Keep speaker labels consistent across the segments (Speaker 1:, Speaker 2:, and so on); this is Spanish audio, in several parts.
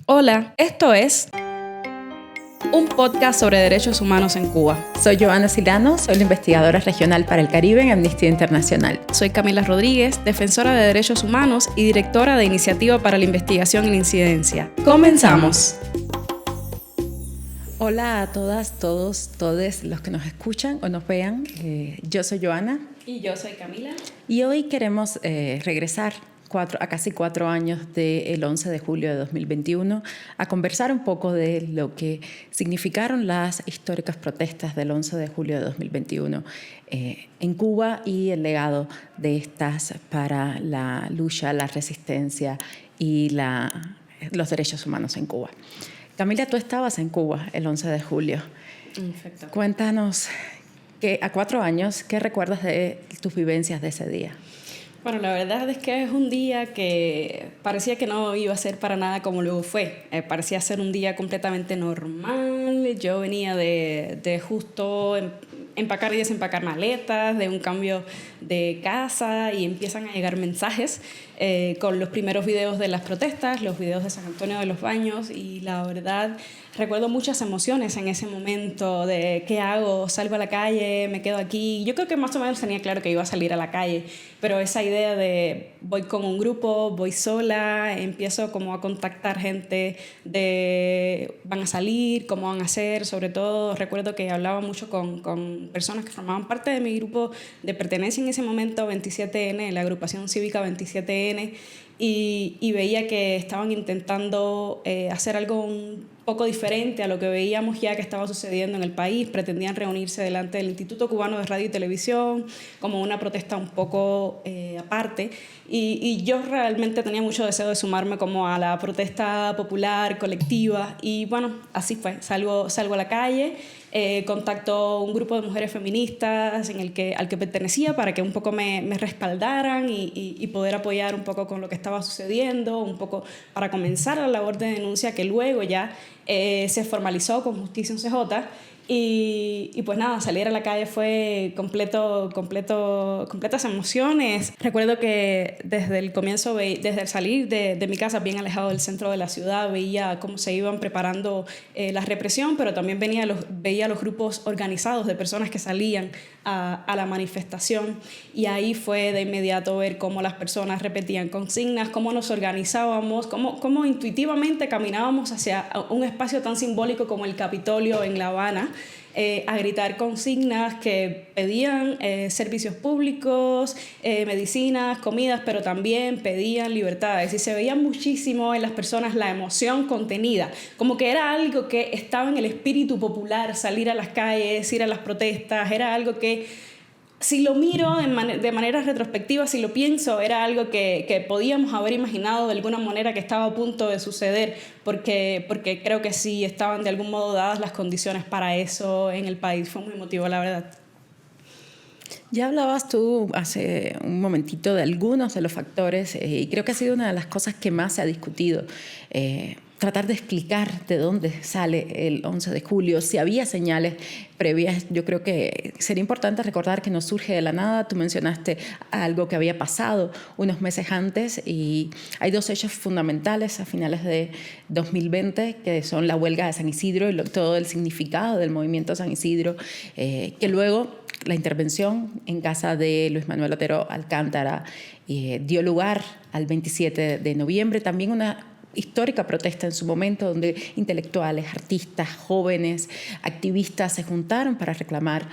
Speaker 1: Hola, esto es un podcast sobre derechos humanos en Cuba.
Speaker 2: Soy Joana Silano, soy la investigadora regional para el Caribe en Amnistía Internacional.
Speaker 1: Soy Camila Rodríguez, defensora de derechos humanos y directora de Iniciativa para la Investigación y la Incidencia. ¡Comenzamos!
Speaker 2: Hola a todas, todos, todes los que nos escuchan o nos vean. Yo soy Joana.
Speaker 1: Y yo soy Camila.
Speaker 2: Y hoy queremos regresar a casi 4 años del 11 de julio de 2021 a conversar un poco de lo que significaron las históricas protestas del 11 de julio de 2021 en Cuba y el legado de estas para la lucha, la resistencia y los derechos humanos en Cuba. Camila, tú estabas en Cuba el 11 de julio.
Speaker 1: Perfecto.
Speaker 2: Cuéntanos, a 4 años, ¿qué recuerdas de tus vivencias de ese día?
Speaker 1: Bueno, la verdad es que es un día que parecía que no iba a ser para nada como luego fue. Parecía ser un día completamente normal. Yo venía de justo empacar y desempacar maletas, de un cambio de casa, y empiezan a llegar mensajes con los primeros videos de las protestas, los videos de San Antonio de los Baños, y la verdad recuerdo muchas emociones en ese momento de ¿qué hago? ¿Salgo a la calle? ¿Me quedo aquí? Yo creo que más o menos tenía claro que iba a salir a la calle, pero esa idea de voy con un grupo, voy sola, empiezo como a contactar gente de van a salir, cómo van a hacer. Sobre todo recuerdo que hablaba mucho con personas que formaban parte de mi grupo de pertenencia en ese momento, 27N, la agrupación cívica 27N, y veía que estaban intentando hacer algo un poco diferente a lo que veíamos ya que estaba sucediendo en el país. Pretendían reunirse delante del Instituto Cubano de Radio y Televisión como una protesta un poco aparte, y yo realmente tenía mucho deseo de sumarme como a la protesta popular, colectiva, y bueno, así fue. Salgo a la calle, contacto un grupo de mujeres feministas al que pertenecía para que un poco me respaldaran y poder apoyar un poco con lo que estaba sucediendo, un poco para comenzar la labor de denuncia que luego ya se formalizó con Justicia en CJ. Y pues nada, salir a la calle fue completas emociones. Recuerdo que desde el comienzo, desde el salir de mi casa, bien alejado del centro de la ciudad, veía cómo se iban preparando la represión, pero también veía los grupos organizados de personas que salían a la manifestación, y ahí fue de inmediato ver cómo las personas repetían consignas, cómo nos organizábamos, cómo intuitivamente caminábamos hacia un espacio tan simbólico como el Capitolio en La Habana, a gritar consignas que pedían servicios públicos, medicinas, comidas, pero también pedían libertades. Y se veía muchísimo en las personas la emoción contenida, como que era algo que estaba en el espíritu popular, salir a las calles, ir a las protestas. Era algo que, si lo miro de manera retrospectiva, si lo pienso, era algo que podíamos haber imaginado de alguna manera que estaba a punto de suceder, porque creo que sí estaban de algún modo dadas las condiciones para eso en el país. Fue muy emotivo, la verdad.
Speaker 2: Ya hablabas tú hace un momentito de algunos de los factores, y creo que ha sido una de las cosas que más se ha discutido. Tratar de explicar de dónde sale el 11 de julio, si había señales previas. Yo creo que sería importante recordar que no surge de la nada. Tú mencionaste algo que había pasado unos meses antes, y hay 2 hechos fundamentales a finales de 2020, que son la huelga de San Isidro y todo el significado del movimiento San Isidro, que luego la intervención en casa de Luis Manuel Otero Alcántara dio lugar al 27 de noviembre, también una histórica protesta en su momento, donde intelectuales, artistas, jóvenes, activistas se juntaron para reclamar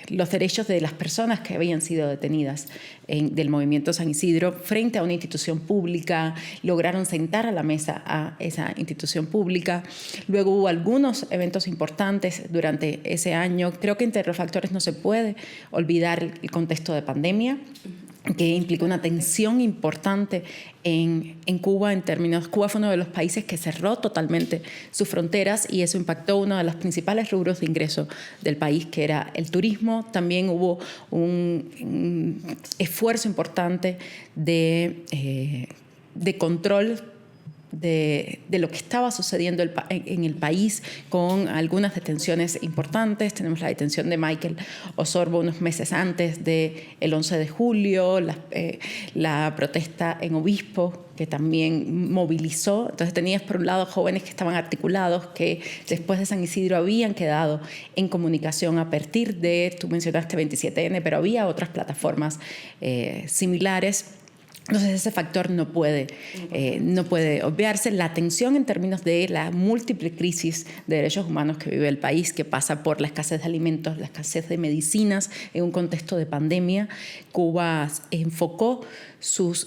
Speaker 2: los derechos de las personas que habían sido detenidas del movimiento San Isidro frente a una institución pública. Lograron sentar a la mesa a esa institución pública. Luego hubo algunos eventos importantes durante ese año. Creo que entre los factores no se puede olvidar el contexto de pandemia, que implicó una tensión importante en Cuba. En términos, Cuba fue uno de los países que cerró totalmente sus fronteras, y eso impactó uno de los principales rubros de ingreso del país, que era el turismo. También hubo un esfuerzo importante de control de lo que estaba sucediendo en el país, con algunas detenciones importantes. Tenemos la detención de Michael Osorbo unos meses antes del 11 de julio, la protesta en Obispo, que también movilizó. Entonces tenías por un lado jóvenes que estaban articulados, que después de San Isidro habían quedado en comunicación a partir de, tú mencionaste 27N, pero había otras plataformas similares. Entonces ese factor no puede obviarse. La tensión en términos de la múltiple crisis de derechos humanos que vive el país, que pasa por la escasez de alimentos, la escasez de medicinas en un contexto de pandemia. Cuba enfocó sus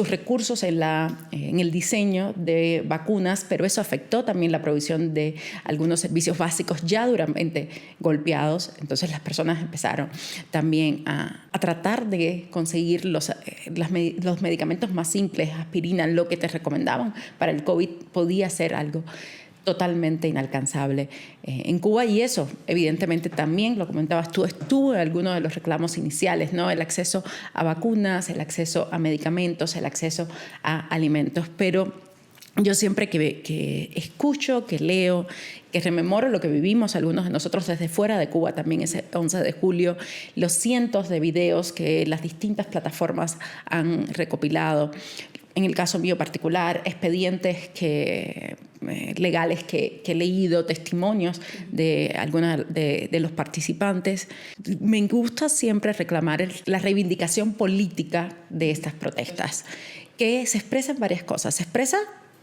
Speaker 2: recursos en el diseño de vacunas, pero eso afectó también la provisión de algunos servicios básicos ya duramente golpeados. Entonces las personas empezaron también a tratar de conseguir los medicamentos más simples, aspirina, lo que te recomendaban para el COVID, podía ser algo totalmente inalcanzable en Cuba, y eso evidentemente también, lo comentabas tú, estuvo en algunos de los reclamos iniciales, ¿no? El acceso a vacunas, el acceso a medicamentos, el acceso a alimentos. Pero yo siempre que escucho, que leo, que rememoro lo que vivimos algunos de nosotros desde fuera de Cuba, también ese 11 de julio, los cientos de videos que las distintas plataformas han recopilado, en el caso mío particular, expedientes legales que he leído, testimonios de algunos de los participantes. Me gusta siempre reclamar la reivindicación política de estas protestas, que se expresa en varias cosas. Se expresa,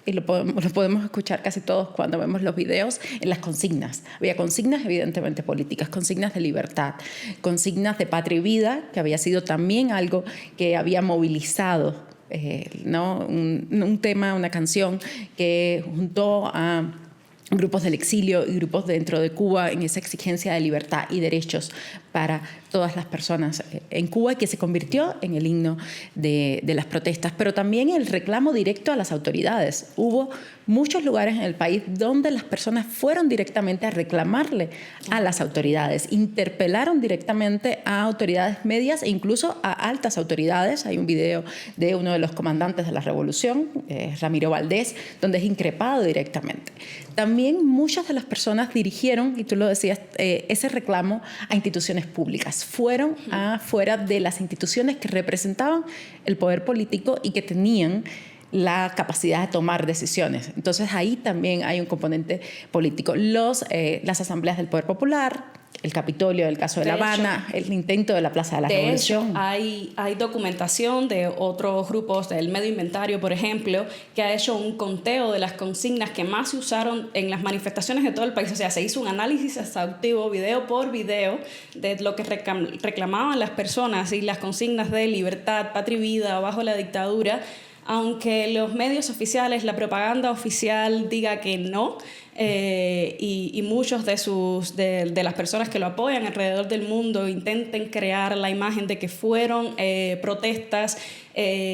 Speaker 2: y lo podemos escuchar casi todos cuando vemos los videos, en las consignas. Había consignas evidentemente políticas, consignas de libertad, consignas de patria y vida, que había sido también algo que había movilizado, ¿no? un tema, una canción que juntó a grupos del exilio y grupos dentro de Cuba en esa exigencia de libertad y derechos para todas las personas en Cuba, y que se convirtió en el himno de las protestas, pero también el reclamo directo a las autoridades. Hubo muchos lugares en el país donde las personas fueron directamente a reclamarle a las autoridades, interpelaron directamente a autoridades medias e incluso a altas autoridades. Hay un video de uno de los comandantes de la revolución, Ramiro Valdés, donde es increpado directamente. También muchas de las personas dirigieron, y tú lo decías, ese reclamo a instituciones públicas. Fueron afuera de las instituciones que representaban el poder político y que tenían la capacidad de tomar decisiones. Entonces ahí también hay un componente político. Las asambleas del Poder Popular, el Capitolio del caso de La Habana, el intento de la Plaza de la Revolución.
Speaker 1: Hecho, hay documentación de otros grupos, del Medio Inventario, por ejemplo, que ha hecho un conteo de las consignas que más se usaron en las manifestaciones de todo el país. O sea, se hizo un análisis exhaustivo, video por video, de lo que reclamaban las personas y las consignas de libertad, patria y vida bajo la dictadura. Aunque los medios oficiales, la propaganda oficial diga que no, y muchos de las personas que lo apoyan alrededor del mundo intenten crear la imagen de que fueron protestas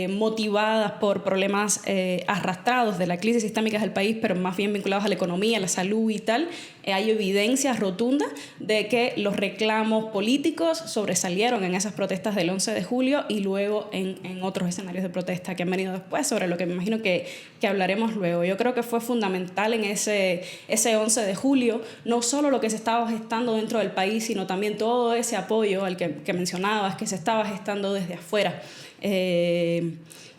Speaker 1: motivadas por problemas arrastrados de la crisis sistémica del país, pero más bien vinculados a la economía, a la salud y tal, hay evidencia rotunda de que los reclamos políticos sobresalieron en esas protestas del 11 de julio y luego en otros escenarios de protesta que han venido después, sobre lo que me imagino que hablaremos luego. Yo creo que fue fundamental en ese 11 de julio, no solo lo que se estaba gestando dentro del país, sino también todo ese apoyo al que mencionabas, que se estaba gestando desde afuera.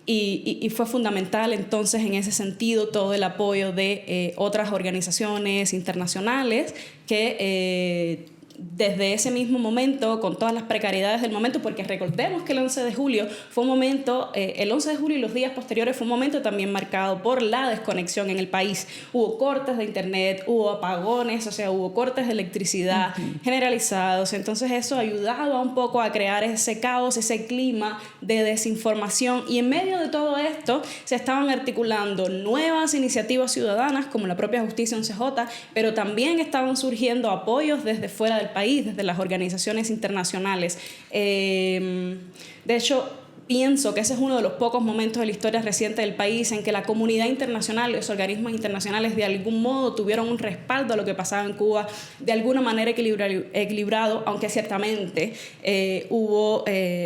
Speaker 1: Y fue fundamental entonces en ese sentido todo el apoyo de otras organizaciones internacionales que desde ese mismo momento, con todas las precariedades del momento, porque recordemos que el 11 de julio fue un momento, el 11 de julio y los días posteriores fue un momento también marcado por la desconexión en el país. Hubo cortes de internet, hubo apagones, o sea, hubo cortes de electricidad generalizados. Entonces eso ayudaba un poco a crear ese caos, ese clima de desinformación. Y en medio de todo esto se estaban articulando nuevas iniciativas ciudadanas, como la propia Justicia 11J, pero también estaban surgiendo apoyos desde fuera del país, desde las organizaciones internacionales. De hecho, pienso que ese es uno de los pocos momentos de la historia reciente del país en que la comunidad internacional, los organismos internacionales de algún modo tuvieron un respaldo a lo que pasaba en Cuba, de alguna manera equilibrado, aunque ciertamente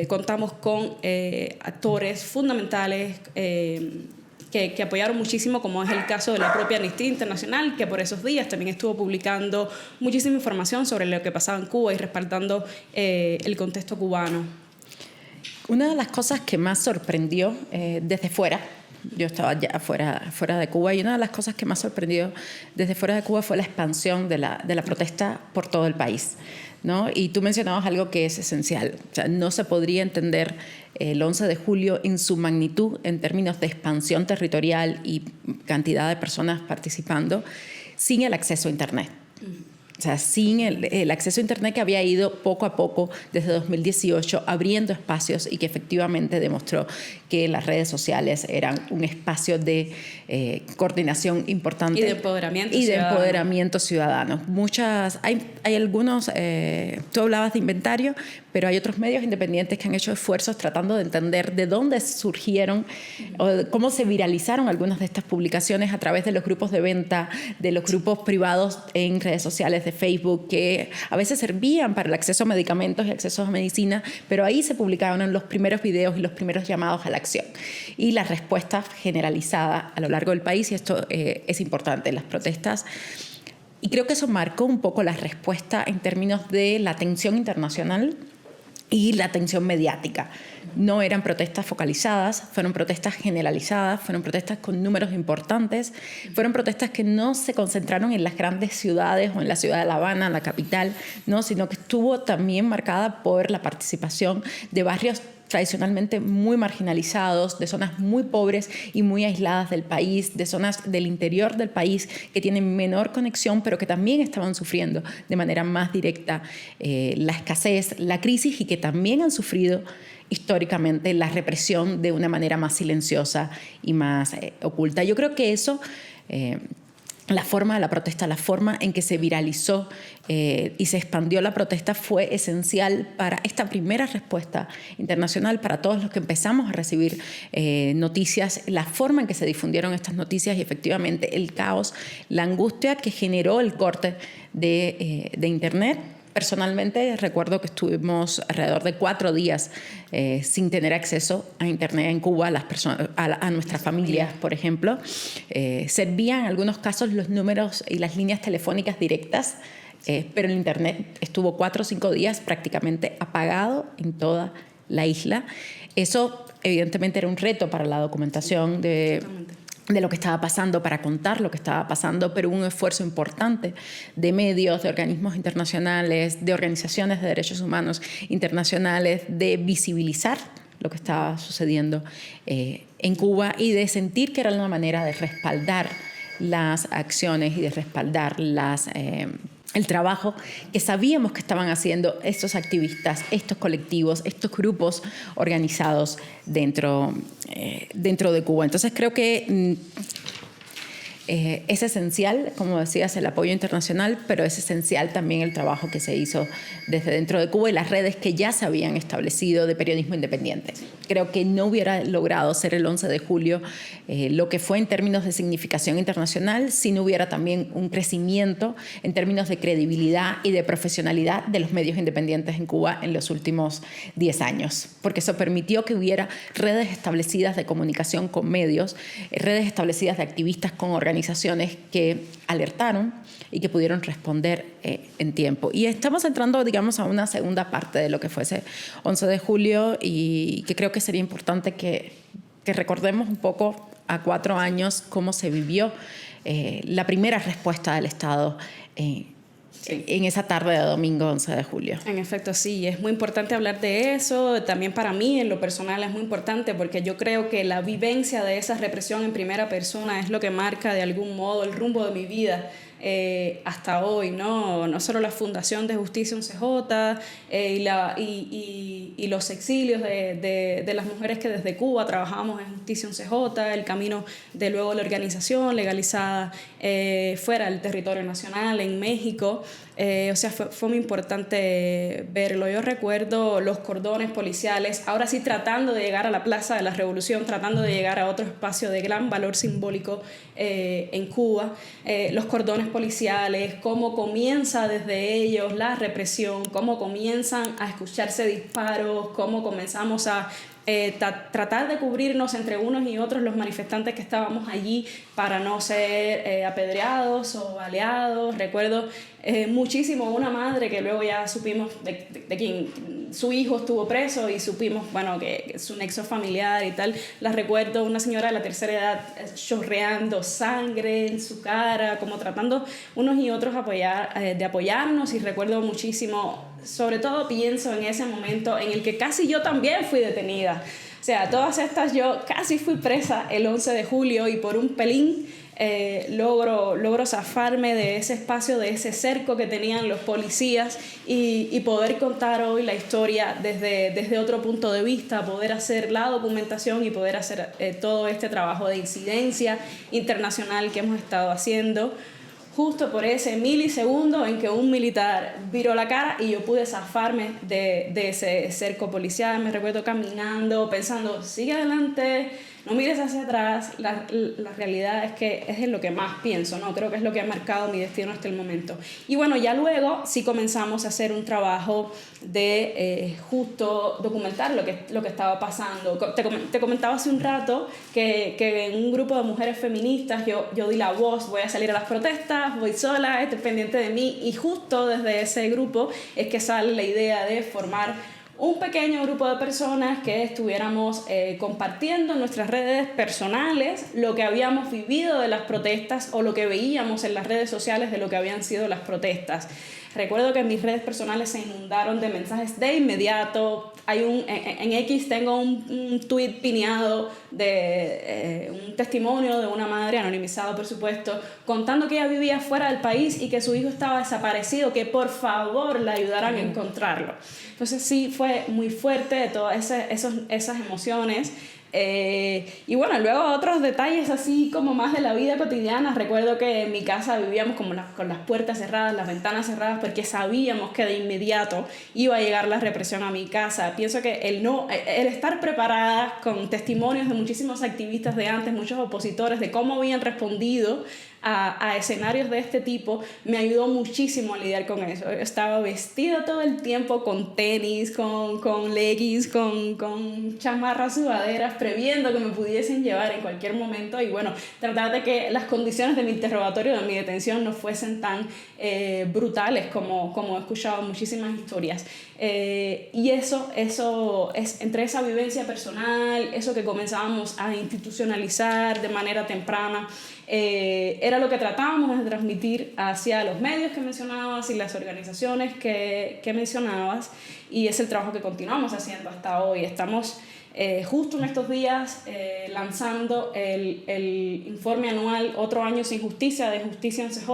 Speaker 1: contamos con actores fundamentales que apoyaron muchísimo, como es el caso de la propia Amnistía Internacional, que por esos días también estuvo publicando muchísima información sobre lo que pasaba en Cuba y respaldando el contexto cubano.
Speaker 2: Una de las cosas que más sorprendió desde fuera, yo estaba ya fuera de Cuba, y una de las cosas que más sorprendió desde fuera de Cuba fue la expansión de la protesta por todo el país, ¿no? Y tú mencionabas algo que es esencial. O sea, no se podría entender el 11 de julio en su magnitud en términos de expansión territorial y cantidad de personas participando sin el acceso a Internet. O sea, sin el acceso a Internet que había ido poco a poco desde 2018 abriendo espacios y que efectivamente demostró que las redes sociales eran un espacio de coordinación importante.
Speaker 1: Y de empoderamiento
Speaker 2: y
Speaker 1: ciudadano.
Speaker 2: De empoderamiento ciudadano. Hay algunos, tú hablabas de inventario, pero hay otros medios independientes que han hecho esfuerzos tratando de entender de dónde surgieron o cómo se viralizaron algunas de estas publicaciones a través de los grupos de venta, de los grupos privados en redes sociales de Facebook, que a veces servían para el acceso a medicamentos y acceso a medicina, pero ahí se publicaban los primeros videos y los primeros llamados a la acción. Y la respuesta generalizada a lo largo del país, y esto es importante, las protestas. Y creo que eso marcó un poco la respuesta en términos de la atención internacional y la atención mediática. No eran protestas focalizadas, fueron protestas generalizadas, fueron protestas con números importantes, fueron protestas que no se concentraron en las grandes ciudades o en la ciudad de La Habana, la capital, ¿no? Sino que estuvo también marcada por la participación de barrios tradicionalmente muy marginalizados, de zonas muy pobres y muy aisladas del país, de zonas del interior del país que tienen menor conexión, pero que también estaban sufriendo de manera más directa la escasez, la crisis, y que también han sufrido históricamente la represión de una manera más silenciosa y más oculta. Yo creo que eso, la forma de la protesta, la forma en que se viralizó y se expandió la protesta fue esencial para esta primera respuesta internacional, para todos los que empezamos a recibir noticias, la forma en que se difundieron estas noticias y efectivamente el caos, la angustia que generó el corte de Internet. Personalmente recuerdo que estuvimos alrededor de 4 días sin tener acceso a Internet en Cuba, a nuestras familias, por ejemplo. Servían en algunos casos los números y las líneas telefónicas directas, pero el Internet estuvo 4 o 5 días prácticamente apagado en toda la isla. Eso evidentemente era un reto para la documentación de lo que estaba pasando, para contar lo que estaba pasando, pero un esfuerzo importante de medios, de organismos internacionales, de organizaciones de derechos humanos internacionales, de visibilizar lo que estaba sucediendo en Cuba y de sentir que era una manera de respaldar las acciones y de respaldar el trabajo que sabíamos que estaban haciendo estos activistas, estos colectivos, estos grupos organizados dentro de Cuba. Entonces creo que es esencial, como decías, el apoyo internacional, pero es esencial también el trabajo que se hizo desde dentro de Cuba y las redes que ya se habían establecido de periodismo independiente. Creo que no hubiera logrado ser el 11 de julio lo que fue en términos de significación internacional si no hubiera también un crecimiento en términos de credibilidad y de profesionalidad de los medios independientes en Cuba en los últimos 10 años, porque eso permitió que hubiera redes establecidas de comunicación con medios, redes establecidas de activistas con organizaciones que alertaron y que pudieron responder en tiempo. Y estamos entrando, digamos, a una segunda parte de lo que fue ese 11 de julio y que creo que sería importante que recordemos un poco a 4 años cómo se vivió la primera respuesta del Estado en esa tarde de domingo 11 de julio.
Speaker 1: En efecto, sí, es muy importante hablar de eso. También para mí, en lo personal, es muy importante porque yo creo que la vivencia de esa represión en primera persona es lo que marca de algún modo el rumbo de mi vida hasta hoy, ¿no? No solo la Fundación de Justicia UNCJ y los exilios de las mujeres que desde Cuba trabajamos en Justicia UNCJ, el camino de luego la organización legalizada fuera del territorio nacional, en México. O sea, fue muy importante verlo. Yo recuerdo los cordones policiales, ahora sí tratando de llegar a la Plaza de la Revolución, tratando de llegar a otro espacio de gran valor simbólico en Cuba. Los cordones policiales, cómo comienza desde ellos la represión, cómo comienzan a escucharse disparos, cómo comenzamos a tratar de cubrirnos entre unos y otros los manifestantes que estábamos allí para no ser apedreados o baleados. Recuerdo muchísimo una madre que luego ya supimos de quien su hijo estuvo preso y supimos, bueno, que su nexo familiar y tal. La recuerdo, una señora de la tercera edad chorreando sangre en su cara, como tratando unos y otros de apoyarnos. Y recuerdo muchísimo, sobre todo pienso en ese momento en el que casi yo también fui detenida. O sea, todas estas, yo casi fui presa el 11 de julio y por un pelín logro zafarme de ese espacio, de ese cerco que tenían los policías y poder contar hoy la historia desde otro punto de vista, poder hacer la documentación y poder hacer todo este trabajo de incidencia internacional que hemos estado haciendo, justo por ese milisegundo en que un militar viró la cara y yo pude zafarme de ese cerco policial. Me recuerdo caminando, pensando, sigue adelante, no mires hacia atrás. La realidad es que es en lo que más pienso, ¿no? Creo que es lo que ha marcado mi destino hasta el momento. Y bueno, ya luego sí comenzamos a hacer un trabajo de justo documentar lo que estaba pasando. Te comentaba hace un rato que en un grupo de mujeres feministas yo di la voz, voy a salir a las protestas, voy sola, estoy pendiente de mí, y justo desde ese grupo es que sale la idea de formar un pequeño grupo de personas que estuviéramos compartiendo en nuestras redes personales lo que habíamos vivido de las protestas o lo que veíamos en las redes sociales de lo que habían sido las protestas. Recuerdo que mis redes personales se inundaron de mensajes de inmediato. En X tengo un tweet pineado de un testimonio de una madre, anonimizado por supuesto, contando que ella vivía fuera del país y que su hijo estaba desaparecido, que por favor la ayudaran a encontrarlo. Entonces sí, fue muy fuerte todas esas emociones. Y bueno, luego otros detalles así como más de la vida cotidiana. Recuerdo que en mi casa vivíamos como con las puertas cerradas, las ventanas cerradas, porque sabíamos que de inmediato iba a llegar la represión a mi casa. Pienso que el estar preparada con testimonios de muchísimos activistas de antes, muchos opositores, de cómo habían respondido a escenarios de este tipo, me ayudó muchísimo a lidiar con eso. Yo estaba vestida todo el tiempo con tenis, con leggings, con chamarras, sudaderas, previendo que me pudiesen llevar en cualquier momento, y bueno, tratar de que las condiciones de mi interrogatorio, de mi detención, no fuesen tan brutales como he escuchado muchísimas historias. Y eso es entre esa vivencia personal, eso que comenzábamos a institucionalizar de manera temprana, era lo que tratábamos de transmitir hacia los medios que mencionabas y las organizaciones que mencionabas, y es el trabajo que continuamos haciendo hasta hoy. Estamos justo en estos días lanzando el informe anual Otro año sin justicia, de Justicia en CJ,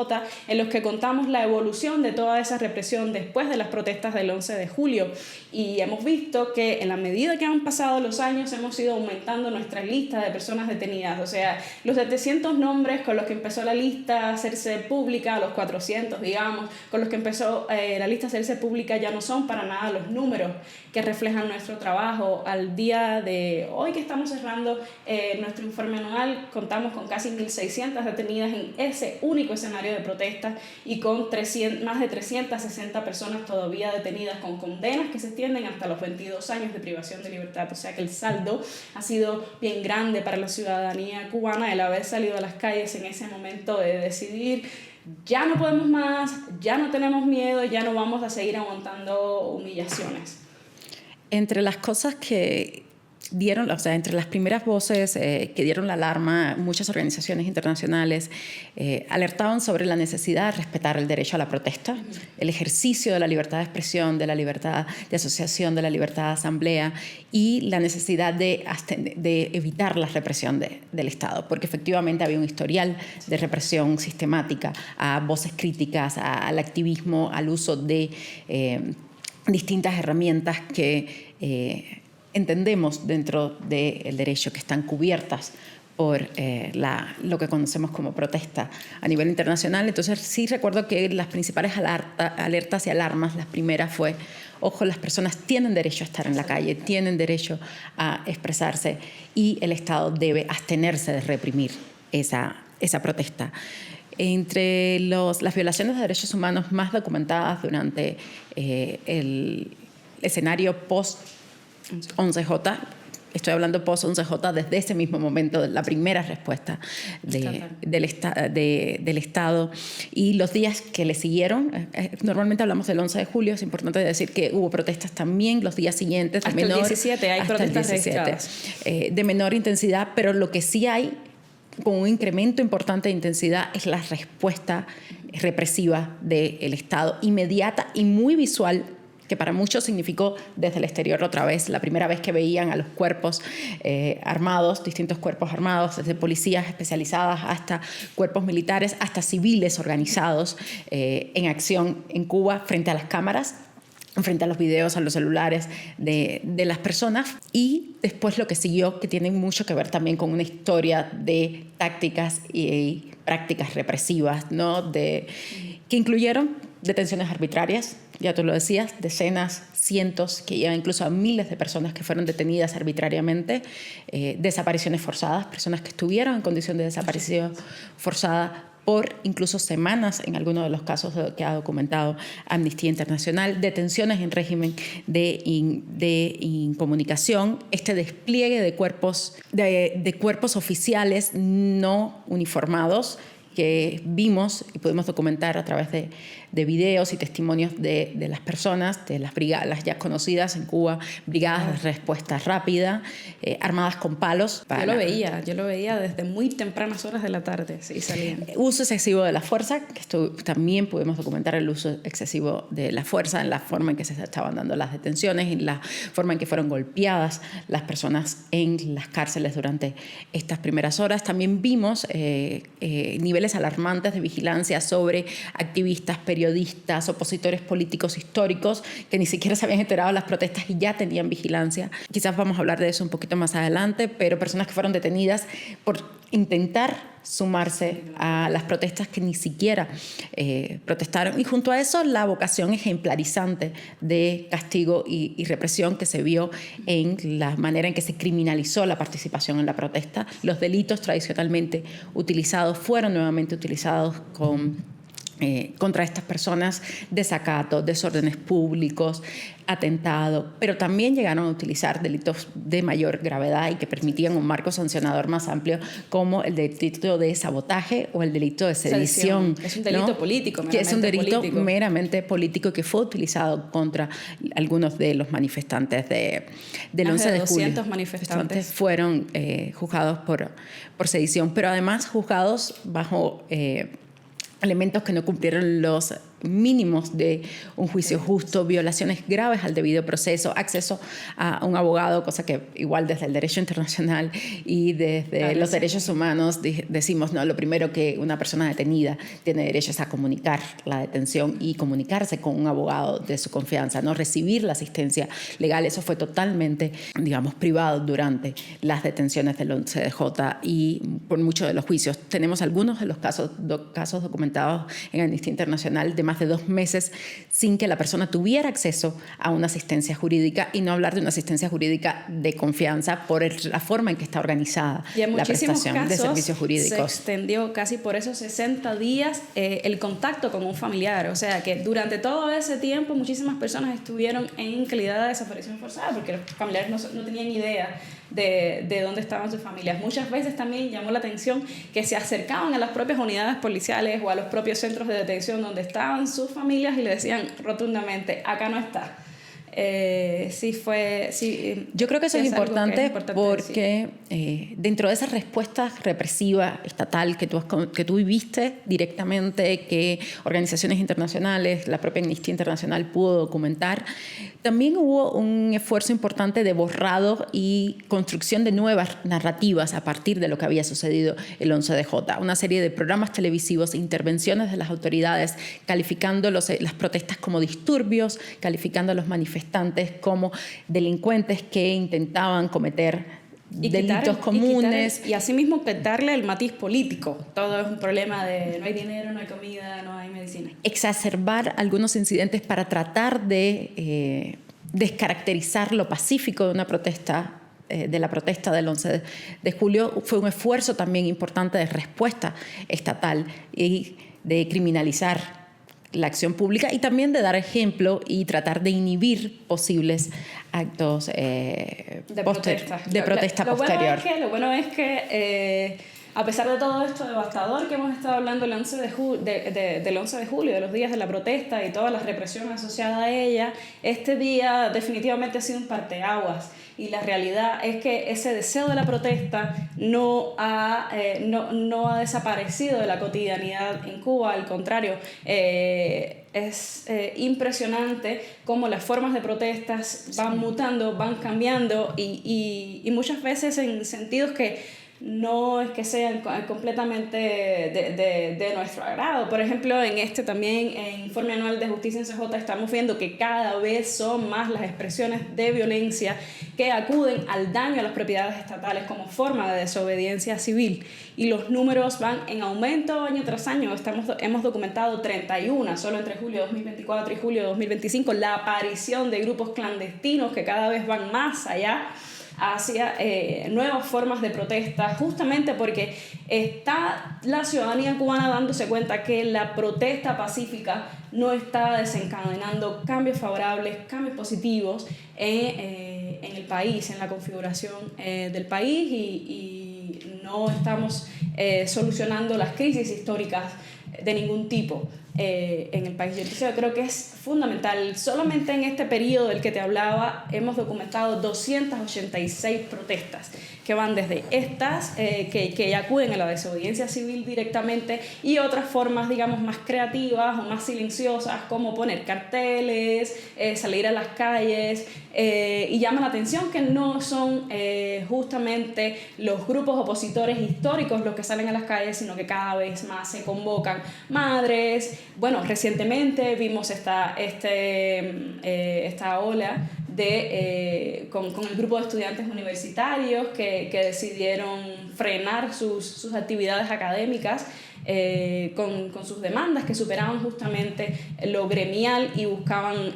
Speaker 1: en los que contamos la evolución de toda esa represión después de las protestas del 11 de julio. Y hemos visto que en la medida que han pasado los años hemos ido aumentando nuestra lista de personas detenidas. O sea, los 700 nombres con los que empezó la lista a hacerse pública, los 400 digamos, con los que empezó la lista a hacerse pública, ya no son para nada los números que reflejan nuestro trabajo. Al día de hoy que estamos cerrando nuestro informe anual, contamos con casi 1.600 detenidas en ese único escenario de protestas y con más de 360 personas todavía detenidas con condenas que se extienden hasta los 22 años de privación de libertad. O sea que el saldo ha sido bien grande para la ciudadanía cubana el haber salido a las calles en ese momento de decidir: ya no podemos más, ya no tenemos miedo, ya no vamos a seguir aguantando humillaciones.
Speaker 2: Entre las cosas que dieron, o sea, entre las primeras voces que dieron la alarma, muchas organizaciones internacionales alertaban sobre la necesidad de respetar el derecho a la protesta, el ejercicio de la libertad de expresión, de la libertad de asociación, de la libertad de asamblea, y la necesidad de evitar la represión del Estado, porque efectivamente había un historial de represión sistemática a voces críticas, al activismo, al uso de distintas herramientas que entendemos dentro del derecho, que están cubiertas por lo que conocemos como protesta a nivel internacional. Entonces sí recuerdo que las principales alertas y alarmas, las primeras fue: ojo, las personas tienen derecho a estar en la calle, tienen derecho a expresarse, y el Estado debe abstenerse de reprimir esa protesta. Entre las violaciones de derechos humanos más documentadas durante el escenario post-11J, estoy hablando post-11J, desde ese mismo momento, la primera respuesta del Estado. Y los días que le siguieron, normalmente hablamos del 11 de julio, es importante decir que hubo protestas también los días siguientes.
Speaker 1: Hasta el 17 hay protestas registradas.
Speaker 2: De menor intensidad, pero lo que sí hay con un incremento importante de intensidad es la respuesta represiva del Estado, inmediata y muy visual, que para muchos significó desde el exterior otra vez, la primera vez que veían a los cuerpos armados, distintos cuerpos armados, desde policías especializadas hasta cuerpos militares, hasta civiles organizados en acción en Cuba frente a las cámaras, frente a los videos, a los celulares de las personas. Y después lo que siguió, que tiene mucho que ver también con una historia de tácticas y prácticas represivas, ¿no? Que incluyeron detenciones arbitrarias, ya tú lo decías, decenas, cientos, que llevan incluso a miles de personas que fueron detenidas arbitrariamente, desapariciones forzadas, personas que estuvieron en condición de desaparición forzada por incluso semanas, en algunos de los casos que ha documentado Amnistía Internacional, detenciones en régimen de incomunicación, este despliegue de cuerpos oficiales no uniformados que vimos y pudimos documentar a través de videos y testimonios de las personas, de las brigadas, las ya conocidas en Cuba, brigadas de respuesta rápida, armadas con palos.
Speaker 1: Yo lo veía desde muy tempranas horas de la tarde, sí, salían.
Speaker 2: Uso excesivo de la fuerza, que esto también pudimos documentar el uso excesivo de la fuerza en la forma en que se estaban dando las detenciones, en la forma en que fueron golpeadas las personas en las cárceles durante estas primeras horas. También vimos niveles alarmantes de vigilancia sobre activistas, periodistas, opositores políticos históricos que ni siquiera se habían enterado de las protestas y ya tenían vigilancia. Quizás vamos a hablar de eso un poquito más adelante, pero personas que fueron detenidas por intentar sumarse a las protestas que ni siquiera protestaron. Y junto a eso, la vocación ejemplarizante de castigo y represión que se vio en la manera en que se criminalizó la participación en la protesta. Los delitos tradicionalmente utilizados fueron nuevamente utilizados contra estas personas: desacato, desórdenes públicos, atentado, pero también llegaron a utilizar delitos de mayor gravedad y que permitían un marco sancionador más amplio, como el delito de sabotaje o el delito de sedición.
Speaker 1: Es un delito político,
Speaker 2: que es un delito meramente político que fue utilizado contra algunos de los manifestantes del 11 de julio.
Speaker 1: 200 manifestantes
Speaker 2: fueron juzgados por sedición, pero además juzgados bajo elementos que no cumplieron los mínimos de un juicio justo, violaciones graves al debido proceso, acceso a un abogado, cosa que igual desde el derecho internacional y desde los derechos humanos decimos, no, lo primero que una persona detenida tiene derecho es a comunicar la detención y comunicarse con un abogado de su confianza, no recibir la asistencia legal. Eso fue totalmente, digamos, privado durante las detenciones del 11J y por muchos de los juicios. Tenemos algunos de los casos documentados en Amnistía Internacional de más de 2 meses sin que la persona tuviera acceso a una asistencia jurídica, y no hablar de una asistencia jurídica de confianza por la forma en que está organizada la prestación de servicios jurídicos.
Speaker 1: Se extendió casi por esos 60 días el contacto con un familiar, o sea que durante todo ese tiempo muchísimas personas estuvieron en calidad de desaparición forzada porque los familiares no tenían idea de dónde estaban sus familias. Muchas veces también llamó la atención que se acercaban a las propias unidades policiales o a los propios centros de detención donde estaban sus familias y le decían rotundamente, acá no está.
Speaker 2: Yo creo que eso es importante porque dentro de esa respuesta represiva estatal que tú viviste directamente, que organizaciones internacionales, la propia Amnistía Internacional pudo documentar, también hubo un esfuerzo importante de borrado y construcción de nuevas narrativas a partir de lo que había sucedido el 11J. Una serie de programas televisivos, intervenciones de las autoridades, calificando las protestas como disturbios, calificando a los manifestantes como delincuentes que intentaban cometer delitos comunes.
Speaker 1: Y asimismo darle el matiz político. Todo es un problema de no hay dinero, no hay comida, no hay medicina.
Speaker 2: Exacerbar algunos incidentes para tratar de descaracterizar lo pacífico de una protesta, de la protesta del 11 de julio, fue un esfuerzo también importante de respuesta estatal y de criminalizar la acción pública y también de dar ejemplo y tratar de inhibir posibles actos
Speaker 1: de protesta
Speaker 2: posterior.
Speaker 1: Lo bueno es que a pesar de todo esto devastador que hemos estado hablando del 11 de julio, de los días de la protesta y toda la represión asociada a ella, este día definitivamente ha sido un parteaguas. Y la realidad es que ese deseo de la protesta no ha desaparecido de la cotidianidad en Cuba, al contrario, es impresionante cómo las formas de protestas van mutando, van cambiando y muchas veces en sentidos que no es que sean completamente de nuestro agrado. Por ejemplo, en también, en Informe Anual de Justicia en CJ, estamos viendo que cada vez son más las expresiones de violencia que acuden al daño a las propiedades estatales como forma de desobediencia civil. Y los números van en aumento año tras año. Hemos documentado 31, solo entre julio de 2024 y julio de 2025, la aparición de grupos clandestinos que cada vez van más allá hacia nuevas formas de protesta, justamente porque está la ciudadanía cubana dándose cuenta que la protesta pacífica no está desencadenando cambios favorables, cambios positivos en el país, en la configuración del país y no estamos solucionando las crisis históricas de ningún tipo en el país. Entonces yo creo que es fundamental. Solamente en este periodo del que te hablaba hemos documentado 286 protestas que van desde estas que acuden a la desobediencia civil directamente y otras formas, digamos, más creativas o más silenciosas, como poner carteles, salir a las calles, y llama la atención que no son justamente los grupos opositores históricos los que salen a las calles, sino que cada vez más se convocan madres. Bueno, recientemente vimos esta ola con el grupo de estudiantes universitarios que decidieron frenar sus actividades académicas con sus demandas que superaban justamente lo gremial y buscaban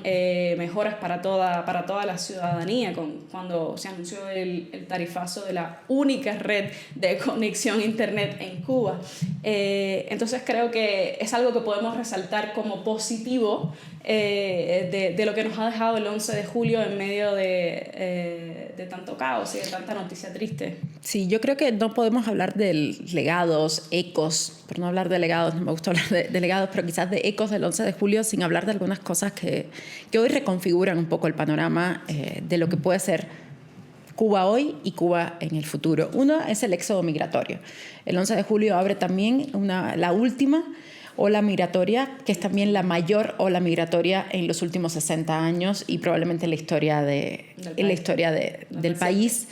Speaker 1: mejoras para toda la ciudadanía cuando se anunció el tarifazo de la única red de conexión a internet en Cuba. Entonces creo que es algo que podemos resaltar como positivo de lo que nos ha dejado el 11 de julio en medio de tanto caos y de tanta noticia triste.
Speaker 2: Sí, yo creo que no podemos hablar de legados, ecos, por no hablar de legados, no me gusta hablar de legados, pero quizás de ecos del 11 de julio sin hablar de algunas cosas que hoy reconfiguran un poco el panorama de lo que puede ser Cuba hoy y Cuba en el futuro. Uno es el éxodo migratorio. El 11 de julio abre también la última ola migratoria, que es también la mayor ola migratoria en los últimos 60 años y probablemente en la historia del país.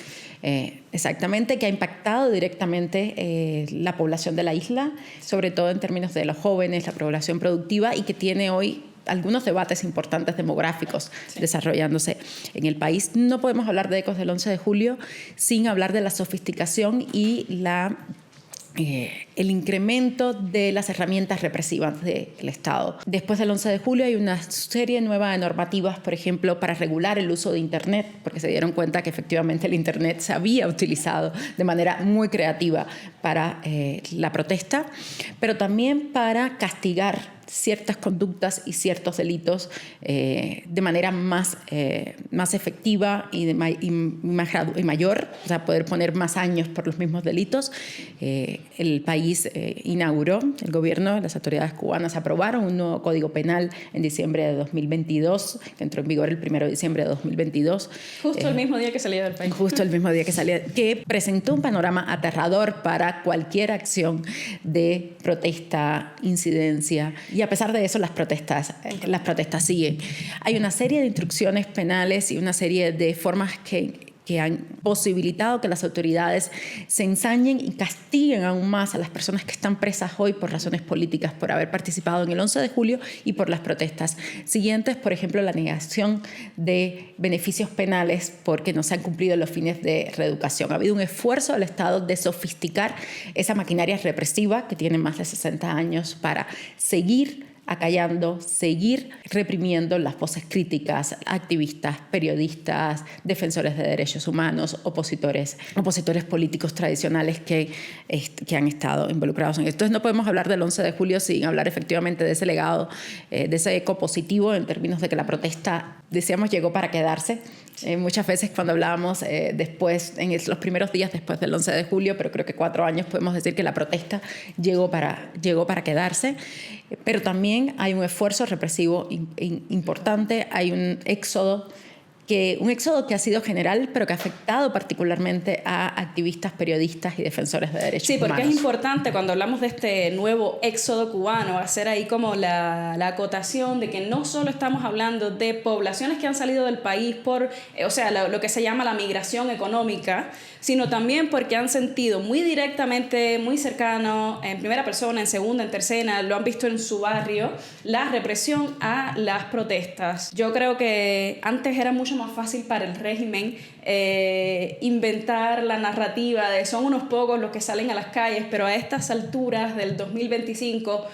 Speaker 2: Exactamente, que ha impactado directamente la población de la isla, sobre todo en términos de los jóvenes, la población productiva, y que tiene hoy algunos debates importantes demográficos desarrollándose en el país. No podemos hablar de ecos del 11 de julio sin hablar de la sofisticación y el incremento de las herramientas represivas del Estado. Después del 11 de julio hay una serie nueva de normativas, por ejemplo, para regular el uso de Internet, porque se dieron cuenta que efectivamente el Internet se había utilizado de manera muy creativa para la protesta, pero también para castigar ciertas conductas y ciertos delitos de manera más efectiva y mayor, o sea, poder poner más años por los mismos delitos. El país inauguró, el gobierno, las autoridades cubanas aprobaron un nuevo Código Penal en diciembre de 2022, que entró en vigor el 1 de diciembre de 2022.
Speaker 1: Justo el mismo día que salía del país.
Speaker 2: Justo el mismo día que salía, que presentó un panorama aterrador para cualquier acción de protesta, incidencia. Y a pesar de eso, las protestas siguen. Hay una serie de instrucciones penales y una serie de formas que han posibilitado que las autoridades se ensañen y castiguen aún más a las personas que están presas hoy por razones políticas, por haber participado en el 11 de julio y por las protestas siguientes. Por ejemplo, la negación de beneficios penales porque no se han cumplido los fines de reeducación. Ha habido un esfuerzo del Estado de sofisticar esa maquinaria represiva que tiene más de 60 años para seguir acallando, seguir reprimiendo las voces críticas, activistas, periodistas, defensores de derechos humanos, opositores políticos tradicionales que han estado involucrados en esto. Entonces no podemos hablar del 11 de julio sin hablar efectivamente de ese legado, de ese eco positivo en términos de que la protesta, decíamos, llegó para quedarse. Muchas veces cuando hablábamos después, los primeros días después del 11 de julio, pero creo que 4 años, podemos decir que la protesta llegó para quedarse, pero también hay un esfuerzo represivo importante, hay un éxodo que ha sido general, pero que ha afectado particularmente a activistas, periodistas y defensores de derechos humanos.
Speaker 1: Sí, porque es importante cuando hablamos de este nuevo éxodo cubano, hacer ahí como la acotación de que no solo estamos hablando de poblaciones que han salido del país por, lo que se llama la migración económica, sino también porque han sentido muy directamente, muy cercano, en primera persona, en segunda, en tercera, lo han visto en su barrio, la represión a las protestas. Yo creo que antes era mucho más fácil para el régimen inventar la narrativa de son unos pocos los que salen a las calles, pero a estas alturas del 2025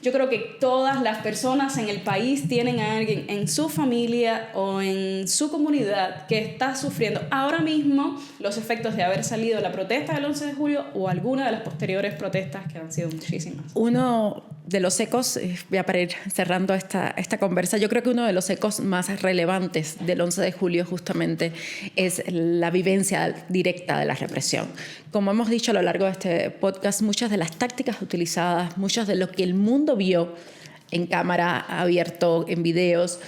Speaker 1: yo creo que todas las personas en el país tienen a alguien en su familia o en su comunidad que está sufriendo ahora mismo los efectos de haber salido la protesta del 11 de julio o alguna de las posteriores protestas que han sido muchísimas.
Speaker 2: Uno de los ecos, ya para ir cerrando esta conversa, yo creo que uno de los ecos más relevantes del 11 de julio justamente es la vivencia directa de la represión. Como hemos dicho a lo largo de este podcast, muchas de las tácticas utilizadas, muchas de lo que el mundo vio en cámara abierto, en videos,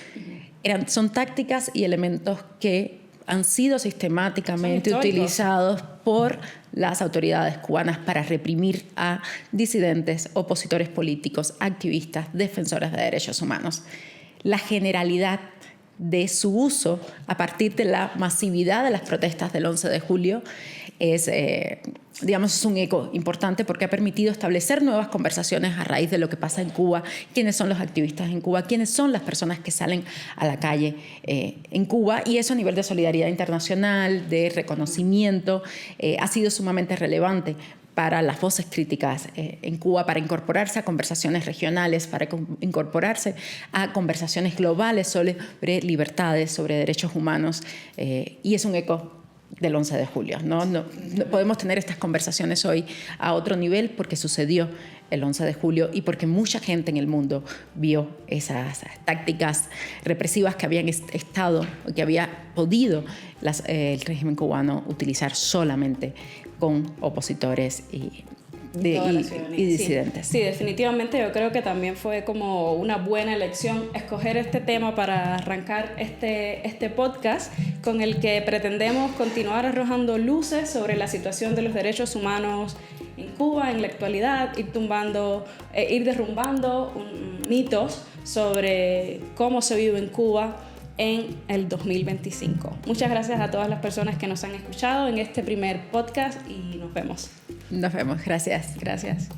Speaker 2: son tácticas y elementos que han sido sistemáticamente utilizados por las autoridades cubanas para reprimir a disidentes, opositores políticos, activistas, defensores de derechos humanos. La generalidad de su uso a partir de la masividad de las protestas del 11 de julio es un eco importante porque ha permitido establecer nuevas conversaciones a raíz de lo que pasa en Cuba, quiénes son los activistas en Cuba, quiénes son las personas que salen a la calle en Cuba, y eso a nivel de solidaridad internacional, de reconocimiento, ha sido sumamente relevante para las voces críticas en Cuba, para incorporarse a conversaciones regionales, para incorporarse a conversaciones globales sobre libertades, sobre derechos humanos, y es un eco del 11 de julio. No podemos tener estas conversaciones hoy a otro nivel porque sucedió el 11 de julio y porque mucha gente en el mundo vio esas tácticas represivas que habían que había podido el régimen cubano utilizar solamente con opositores y disidentes.
Speaker 1: Sí, definitivamente yo creo que también fue como una buena elección escoger este tema para arrancar este podcast con el que pretendemos continuar arrojando luces sobre la situación de los derechos humanos en Cuba en la actualidad, ir derrumbando mitos sobre cómo se vive en Cuba en el 2025. Muchas gracias a todas las personas que nos han escuchado en este primer podcast y nos vemos.
Speaker 2: Nos vemos, gracias.
Speaker 1: Gracias.